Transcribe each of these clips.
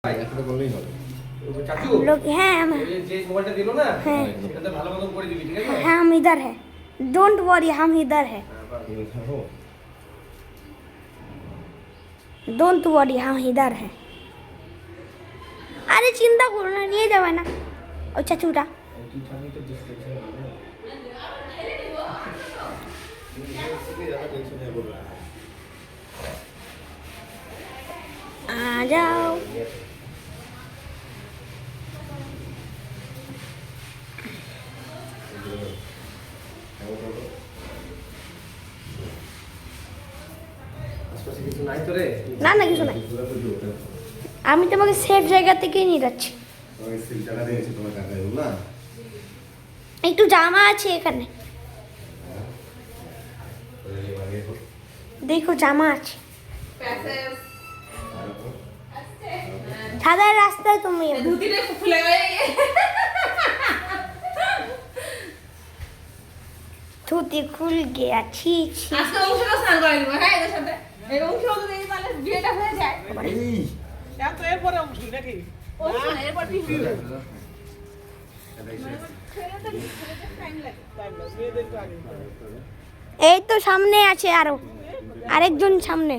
लोग हैं हम हम इधर है डोंट वरी हम इधर है डोंट वरी हम इधर है अरे चिंता करो ना নিয়ে যাবে না ওই চাচুটা आ जाओ না না কিছু নাই আমি তোমাকে সেফ জায়গা থেকে নিয়ে যাচ্ছি একটু জামা আছে এখানে দেখো জামা আছে সাদা রাস্তায় তুমি ধুতি খুল গিয়া ছি ছি আজকে অংশটা স্নান করে নিব হ্যাঁ এর সাথে এই অংশ যদি তাহলে বিয়েটা হয়ে যায় এত এরপরে অংশ নাকি অংশ এরপর ঠিক হবে এই তো সামনে আছে আরো আরেকজন সামনে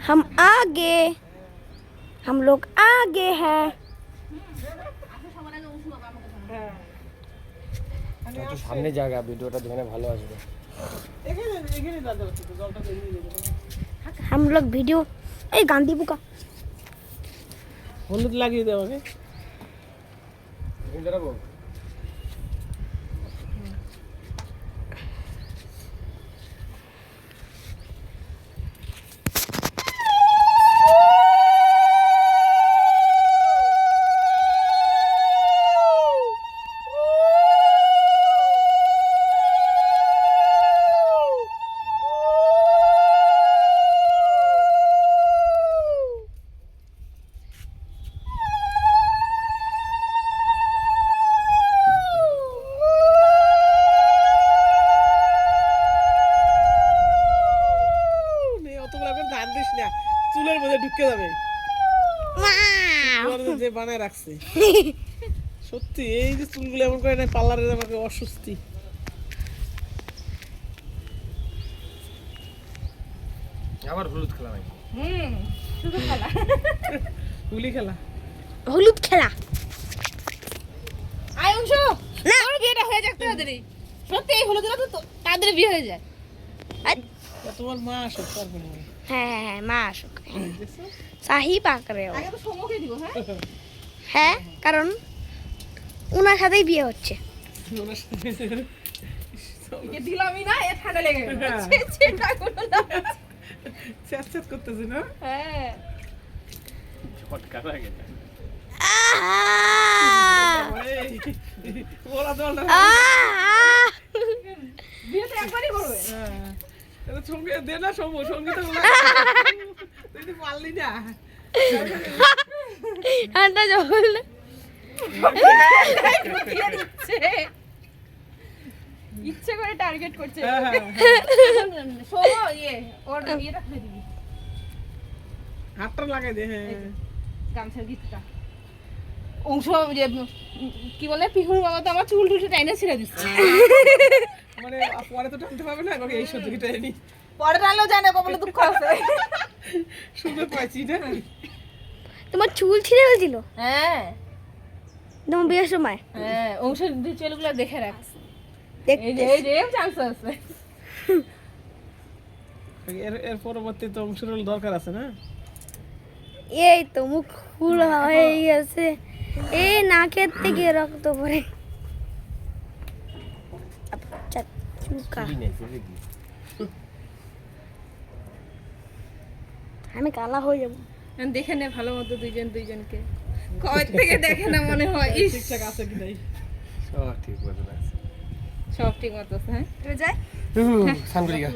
हम आगे हम लोग आगे हैं সামনে জায়গা ভিডিওটা দেখে ভালো আসবে हम लोग वीडियो এই গান্ধী বুকা হলুদ লাগিয়ে দাও আগে দাঁড়াবো চুলের মধ্যে ঢুকে যাবে যে বানায় রাখছে সত্যি এই যে চুলগুলো এমন করে না পার্লারের আমাকে অস্বস্তি আবার হলুদ খেলা নাই শুধু খেলা গুলি খেলা হলুদ খেলা আয় অংশ না আমার বিয়েটা হয়ে যাক তাড়াতাড়ি সত্যি এই হলুদ তো তাদের বিয়ে হয়ে যায় তোমার মা আসো তারপরে হ্যাঁ হ্যাঁ মা আসুক সাহি পাক রে আগে তো সমকে দিব হ্যাঁ হ্যাঁ কারণ ওনার সাথেই বিয়ে হচ্ছে একে দিলামই না এ ঠান্ডা লেগে গেল চিন্তা করো না চ্যাট করতেছ না হ্যাঁ ফটকা হয়ে গেছে ওরা দলটা বিয়েটা একবারই করবে এটা সঙ্গে দে না সঙ্গীটা তুই পারলি না ঠান্ডা জল ইচ্ছে করে টার্গেট করছে ওর ইয়েটা খুলে দিবি হাতটা লাগাই দে হ্যাঁ গামছার গিটটা অংশ যে কি বলে পিহুর বাবা তো আমার চুল টুলটা টাইনে ছিঁড়ে দিচ্ছে মানে পরে তো টানতে পারবে না আমাকে এই সত্যিটা এনি পরে টানলেও জানে কপালে দুঃখ আছে সুন্দর পাইছি না তোমার চুল ছিঁড়ে হয়েছিল হ্যাঁ তোমার বিয়ের সময় হ্যাঁ অংশ চুলগুলো দেখে রাখ দেখতে এই যে চান্স আছে এর পরবর্তী তো অংশের দরকার আছে না এই তো মুখ ফুল হয়ে গেছে এই নাকের থেকে রক্ত পড়ে আচ্ছা চুকা আমি কালা হয়ে যাবো দেখে নে ভালো মতো দুইজনকে কয় থেকে দেখে না মনে হয় ঠিকঠাক আছে কি নাই সব ঠিক মতো আছে সব ঠিক মতো আছে হ্যাঁ যাই সানগুলিকা